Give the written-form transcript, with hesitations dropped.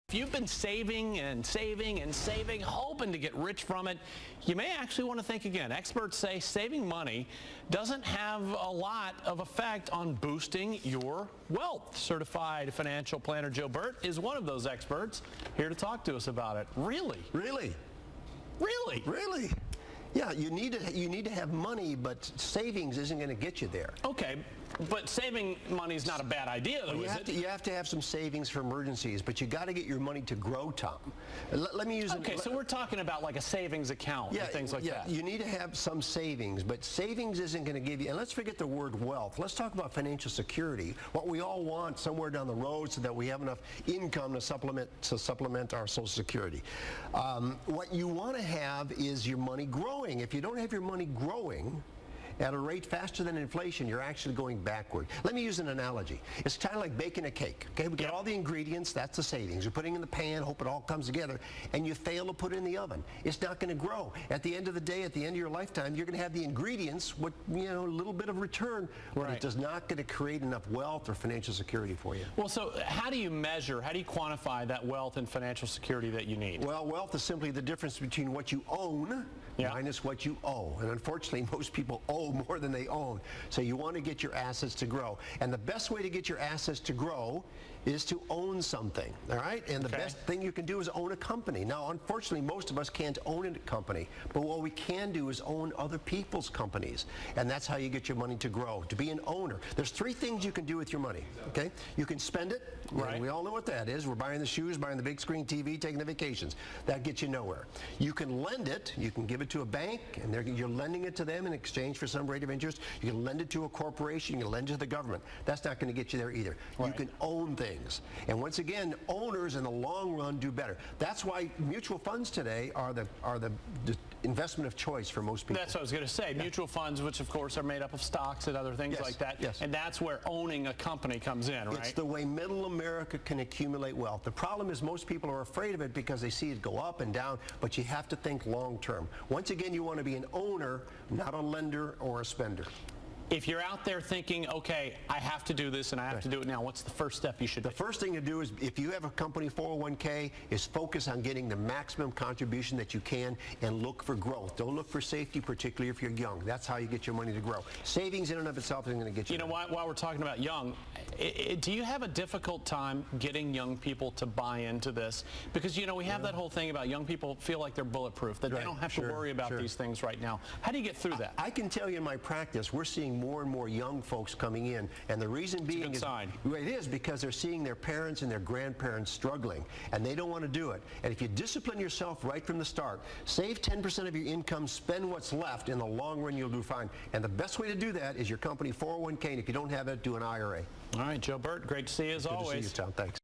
If you've been saving and saving and saving, hoping to get rich from it, you may actually want to think again. Experts say saving money doesn't have a lot of effect on boosting your wealth. Certified financial planner Joe Bert is one of those experts, here to talk to us about it. Really? Really? Really? Really? Yeah, you need to have money, but savings isn't going to get you there. Okay, but saving money is not a bad idea, though, is it? You have to have some savings for emergencies, but you got to get your money to grow, Tom. Let me use Okay, so we're talking about like a savings account and things like that. You need to have some savings, but savings isn't going to give you, and let's forget the word wealth. Let's talk about financial security, what we all want somewhere down the road so that we have enough income to supplement our Social Security. What you want to have is your money growing. If you don't have your money growing at a rate faster than inflation, you're actually going backward. Let me use an analogy. It's kind of like baking a cake. Okay, we get all the ingredients, that's the savings. You're putting in the pan, hope it all comes together, and you fail to put it in the oven. It's not going to grow. At the end of the day, at the end of your lifetime, you're going to have the ingredients with, a little bit of return, but it does not going to create enough wealth or financial security for you. Well, so how do you measure, how do you quantify that wealth and financial security that you need? Well, wealth is simply the difference between what you own minus what you owe. And unfortunately, most people owe more than they own. So you want to get your assets to grow. And the best way to get your assets to grow is to own something, all right? And the best thing you can do is own a company. Now, unfortunately, most of us can't own a company, but what we can do is own other people's companies. And that's how you get your money to grow, to be an owner. There's three things you can do with your money, okay? You can spend it. Right. We all know what that is. We're buying the shoes, buying the big screen TV, taking the vacations. That gets you nowhere. You can lend it. You can give it to a bank, and you're lending it to them in exchange for some rate of interest. You can lend it to a corporation. You can lend it to the government. That's not going to get you there either. Right. You can own things. And once again, owners in the long run do better. That's why mutual funds today are the investment of choice for most people. That's what I was going to say. Yeah. Mutual funds, which of course are made up of stocks and other things like that. Yes. And that's where owning a company comes in, right? It's the way middle America can accumulate wealth. The problem is most people are afraid of it because they see it go up and down, but you have to think long term. Once again, you want to be an owner, not a lender or a spender. If you're out there thinking, okay, I have to do this and I have to do it now, what's the first step you should take? The first thing to do is, if you have a company 401k, is focus on getting the maximum contribution that you can and look for growth. Don't look for safety, particularly if you're young. That's how you get your money to grow. Savings in and of itself isn't going to get you there. While we're talking about young, do you have a difficult time getting young people to buy into this? Because, we have that whole thing about young people feel like they're bulletproof, that they don't have to worry about these things right now. How do you get through that? I can tell you in my practice, we're seeing more and more young folks coming in, and the reason being is it is because they're seeing their parents and their grandparents struggling, and they don't want to do it. And if you discipline yourself right from the start, save 10% of your income, spend what's left, in the long run you'll do fine. And the best way to do that is your company 401k, and if you don't have it, do an IRA. All right, Joe Bert, great to see you as always. Good to see you, Tom. Thanks.